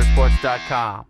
GatorSports.com.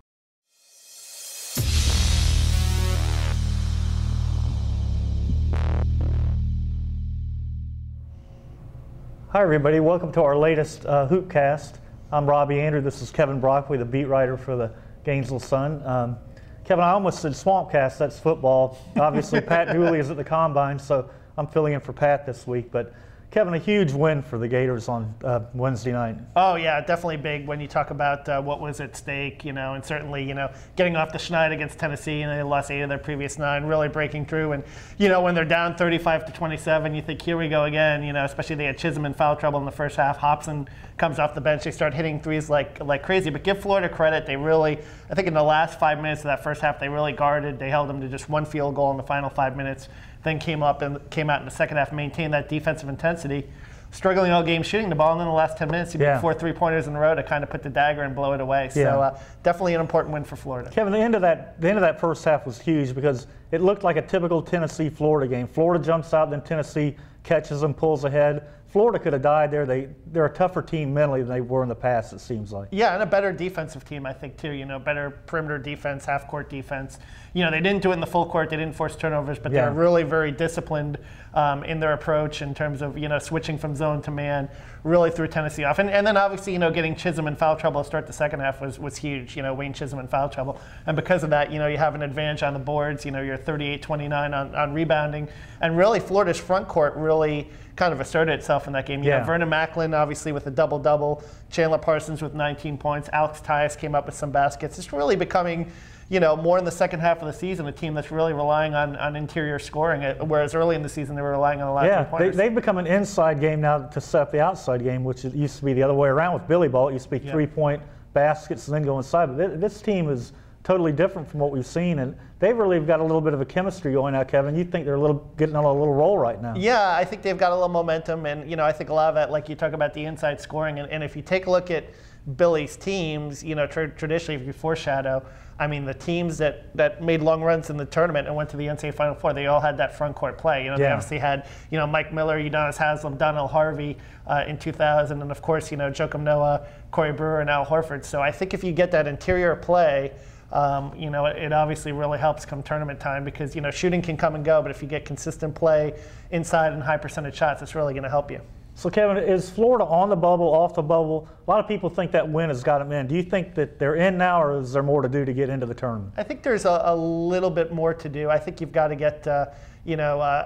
Hi everybody, welcome to our latest Hoopcast. I'm Robbie. Andreu. This is Kevin Brockway, the beat writer for the Gainesville Sun. Kevin, I almost said Swampcast, that's football. Obviously Pat Dooley is at the Combine, so I'm filling in for Pat this week. But Kevin, a huge win for the Gators on Wednesday night. Oh yeah, definitely big when you talk about what was at stake, and certainly, getting off the schneid against Tennessee, and they lost 8 of their previous 9, really breaking through. And, when they're down 35-27, you think, here we go again, especially they had Chisholm in foul trouble in the first half. Hobson comes off the bench, they start hitting threes like crazy. But give Florida credit, they really, I think in the last 5 minutes of that first half, they really guarded. They held them to just 1 field goal in the final 5 minutes. Then came out in the second half, maintained that defensive intensity, struggling all game shooting the ball, and then the last 10 minutes, you beat 4 3-pointers in a row to kind of put the dagger and blow it away. So definitely an important win for Florida. Kevin, the end of that first half was huge because it looked like a typical Tennessee-Florida game. Florida jumps out, then Tennessee catches them, pulls ahead. Florida could have died there. They're a tougher team mentally than they were in the past, it seems like. Yeah, and a better defensive team, I think, too. Better perimeter defense, half-court defense. They didn't do it in the full court. They didn't force turnovers, but they're really very disciplined in their approach in terms of, switching from zone to man, really threw Tennessee off. And then obviously, getting Chisholm in foul trouble to start the second half was huge, Wayne Chisholm in foul trouble. And because of that, you have an advantage on the boards. You're 38-29 on rebounding. And really, Florida's front court really kind of asserted itself in that game. Vernon Macklin, obviously, with a double-double. Chandler Parsons with 19 points. Alex Tyus came up with some baskets. It's really becoming, more in the second half of the season, a team that's really relying on interior scoring, whereas early in the season they were relying on a lot of three-pointers. They've become an inside game now to set up the outside game, which it used to be the other way around with Billy Ball. It used to be three-point baskets and then go inside. But this team is totally different from what we've seen, and they've really got a little bit of a chemistry going now, Kevin. You think they're getting on a little roll right now? Yeah, I think they've got a little momentum, and I think a lot of that, like you talk about the inside scoring, and if you take a look at Billy's teams, traditionally, if you foreshadow, I mean, the teams that made long runs in the tournament and went to the NCAA Final Four, they all had that front court play. They obviously had, Mike Miller, Udonis Haslem, Donnell Harvey in 2000, and of course, Joakim Noah, Corey Brewer, and Al Horford. So I think if you get that interior play, it obviously really helps come tournament time because, shooting can come and go, but if you get consistent play inside and high percentage shots, it's really going to help you. So, Kevin, is Florida on the bubble, off the bubble? A lot of people think that win has got them in. Do you think that they're in now, or is there more to do to get into the tournament? I think there's a little bit more to do. I think you've got to get,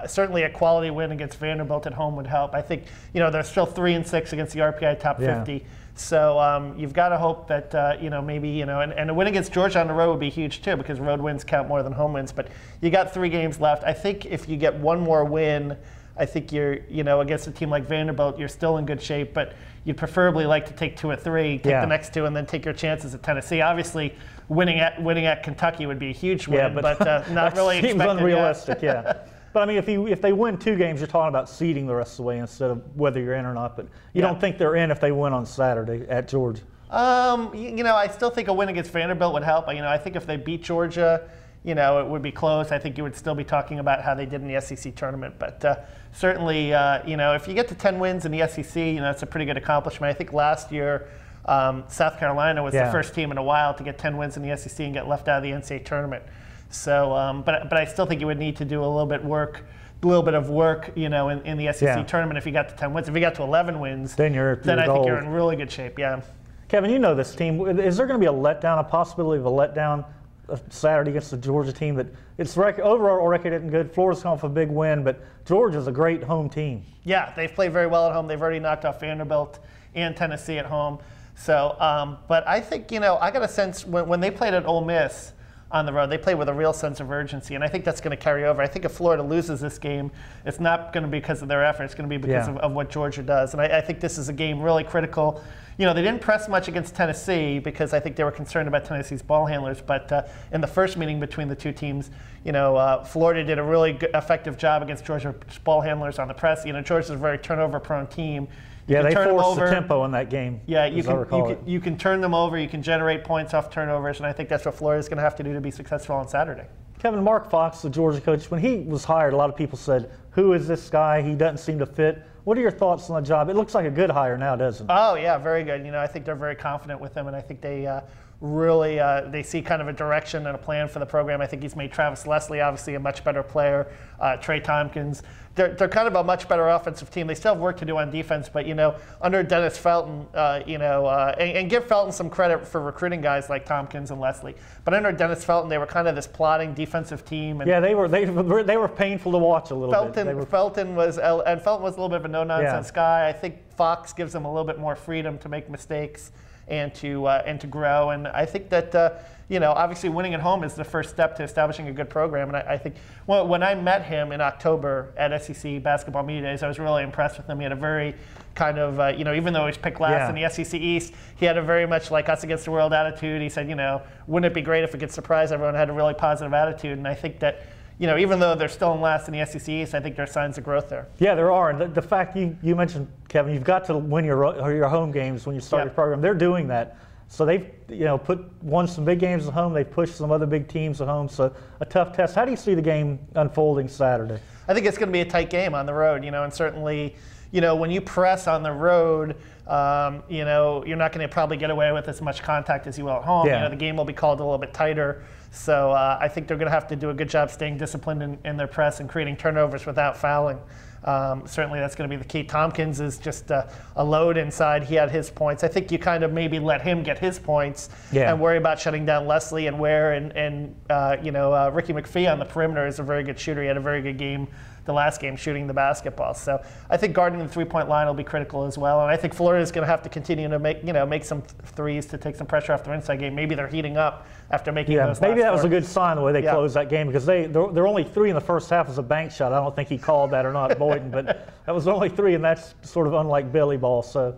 certainly a quality win against Vanderbilt at home would help. I think, they're still 3-6 against the RPI top 50. So you've got to hope that, maybe, and a win against Georgia on the road would be huge too because road wins count more than home wins. But you got 3 games left. I think if you get one more win, I think you're, against a team like Vanderbilt, you're still in good shape, but you'd preferably like to take 2 or 3, take the next 2, and then take your chances at Tennessee. Obviously, winning at Kentucky would be a huge win, but not really expected. Seems unrealistic, But I mean, if they win 2 games, you're talking about seeding the rest of the way instead of whether you're in or not. But you don't think they're in if they win on Saturday at Georgia? I still think a win against Vanderbilt would help. I think if they beat Georgia, it would be close. I think you would still be talking about how they did in the SEC tournament. But certainly, if you get to 10 wins in the SEC, it's a pretty good accomplishment. I think last year, South Carolina was the first team in a while to get 10 wins in the SEC and get left out of the NCAA tournament. So, but I still think you would need to do a little bit of work, in the SEC tournament if you got to 10 wins. If you got to 11 wins, then I think you're in really good shape. Yeah. Kevin, this team. Is there going to be a possibility of a letdown Saturday against the Georgia team? That its overall record isn't good. Florida's come off a big win, but Georgia's a great home team. Yeah, they've played very well at home. They've already knocked off Vanderbilt and Tennessee at home. So, but I think, I got a sense when they played at Ole Miss on the road, they play with a real sense of urgency, and I think that's going to carry over. I think if Florida loses this game, it's not going to be because of their effort. It's going to be because of what Georgia does. And I think this is a game really critical. They didn't press much against Tennessee because I think they were concerned about Tennessee's ball handlers. But in the first meeting between the two teams, Florida did a really good, effective job against Georgia's ball handlers on the press. Georgia's a very turnover-prone team. They forced the tempo in that game. Yeah, you can turn them over. You can generate points off turnovers, and I think that's what Florida's going to have to do to be successful on Saturday. Kevin, Mark Fox, the Georgia coach, when he was hired, a lot of people said, "Who is this guy? He doesn't seem to fit." What are your thoughts on the job? It looks like a good hire now, doesn't it? Oh yeah, very good. I think they're very confident with him, and I think they really they see kind of a direction and a plan for the program. I think he's made Travis Leslie obviously a much better player. Trey Tompkins. They're kind of a much better offensive team. They still have work to do on defense, but under Dennis Felton, and give Felton some credit for recruiting guys like Tompkins and Leslie. But under Dennis Felton, they were kind of this plodding defensive team. And they were painful to watch a little bit. Felton was a little bit of a no-nonsense guy. I think Fox gives them a little bit more freedom to make mistakes and to grow. And I think that obviously winning at home is the first step to establishing a good program. And I think when I met him in October at SEC Basketball Media Days, I was really impressed with him. He had a very kind of, even though he was picked last in the SEC East, he had a very much like us against the world attitude. He said, wouldn't it be great if we could surprise everyone? Had a really positive attitude. And I think that, even though they're still in last in the SEC East, I think there are signs of growth there. Yeah, there are. And the fact you mentioned, Kevin, you've got to win your home games when you start your program. They're doing that. So they've won some big games at home. They've pushed some other big teams at home. So a tough test. How do you see the game unfolding Saturday? I think it's going to be a tight game on the road. And certainly, when you press on the road, you're not going to probably get away with as much contact as you will at home. Yeah. The game will be called a little bit tighter. So I think they're going to have to do a good job staying disciplined in their press and creating turnovers without fouling. Certainly that's going to be the key. Tompkins is just a load inside. He had his points. I think you kind of maybe let him get his points and worry about shutting down Leslie and Ware and Ricky McPhee on the perimeter is a very good shooter. He had a very good game the last game shooting the basketball. So I think guarding the three-point line will be critical as well. And I think Florida is going to have to continue to make some threes to take some pressure off their inside game. Maybe they're heating up after making those. Maybe that was a good sign the way they closed that game because they're only 3 in the first half as a bank shot. I don't think he called that or not, Boyden, but that was only 3, and that's sort of unlike Billy ball. So.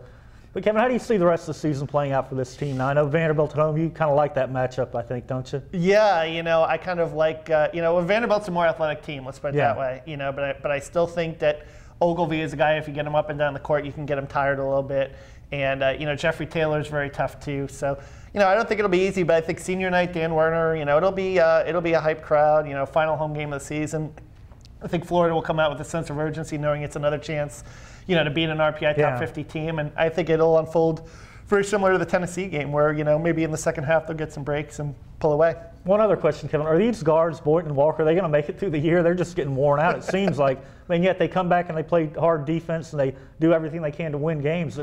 But Kevin, how do you see the rest of the season playing out for this team? Now, I know Vanderbilt at home, you kind of like that matchup, I think, don't you? Yeah, I kind of like, Vanderbilt's a more athletic team, let's put it that way, but I still think that Ogilvy is a guy, if you get him up and down the court, you can get him tired a little bit. And, Jeffrey Taylor's very tough too. So, I don't think it'll be easy, but I think senior night, Dan Werner, it'll be a hype crowd, final home game of the season. I think Florida will come out with a sense of urgency, knowing it's another chance to beat an RPI top 50 team. And I think it'll unfold very similar to the Tennessee game where, maybe in the second half they'll get some breaks and pull away. One other question, Kevin. Are these guards, Boynton and Walker, are they going to make it through the year? They're just getting worn out, it seems like. Yet they come back and they play hard defense and they do everything they can to win games.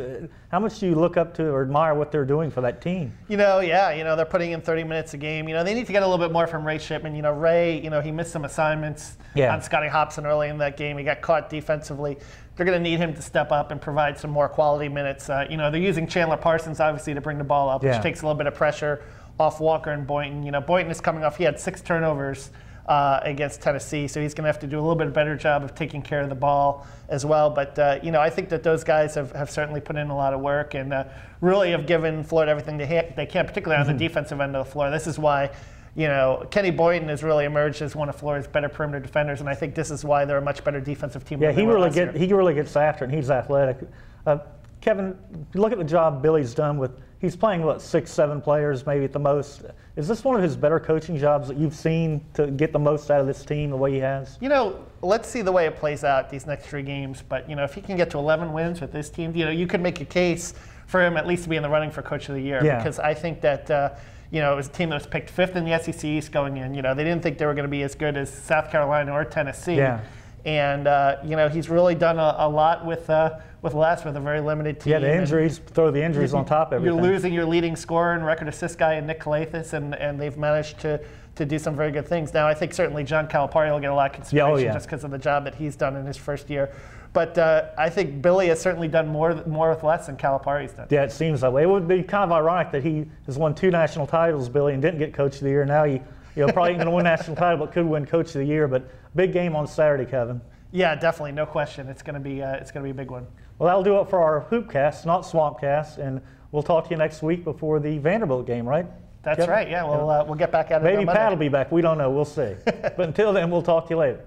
How much do you look up to or admire what they're doing for that team? They're putting in 30 minutes a game. They need to get a little bit more from Ray Shipman. Ray, he missed some assignments on Scotty Hobson early in that game. He got caught defensively. They're going to need him to step up and provide some more quality minutes. They're using Chandler Parsons, obviously, to bring the ball up, which takes a little bit of pressure off Walker and Boynton. Boynton is coming off, he had 6 turnovers against Tennessee, so he's going to have to do a little bit better job of taking care of the ball as well. But, I think that those guys have certainly put in a lot of work and really have given Florida everything they can, particularly on the defensive end of the floor. This is why Kenny Boynton has really emerged as one of Florida's better perimeter defenders, and I think this is why they're a much better defensive team. He really gets after it, and he's athletic. Kevin, look at the job Billy's done with. He's playing 6, 7 players maybe at the most. Is this one of his better coaching jobs that you've seen to get the most out of this team the way he has? Let's see the way it plays out these next 3 games. But if he can get to 11 wins with this team, you could make a case for him at least to be in the running for Coach of the Year. Because I think that. It was a team that was picked 5th in the SEC East going in. They didn't think they were going to be as good as South Carolina or Tennessee. And, he's really done a lot with less with a very limited team. Yeah, the injuries, throw the injuries on top of everything. You're losing your leading scorer and record assist guy in Nick Calathis, and they've managed to do some very good things. Now, I think certainly John Calipari will get a lot of consideration just because of the job that he's done in his first year. But I think Billy has certainly done more with less than Calipari's done. Yeah, it seems that way. It would be kind of ironic that he has won 2 national titles, Billy, and didn't get Coach of the Year. Now he probably ain't going to win national title, but could win Coach of the Year. But big game on Saturday, Kevin. Yeah, definitely, no question. It's going to be a big one. Well, that'll do it for our Hoopcast, not Swampcast, and we'll talk to you next week before the Vanderbilt game, right? That's Kevin? Right. Yeah, we'll get back at it. Maybe Pat will be back. We don't know. We'll see. But until then, we'll talk to you later.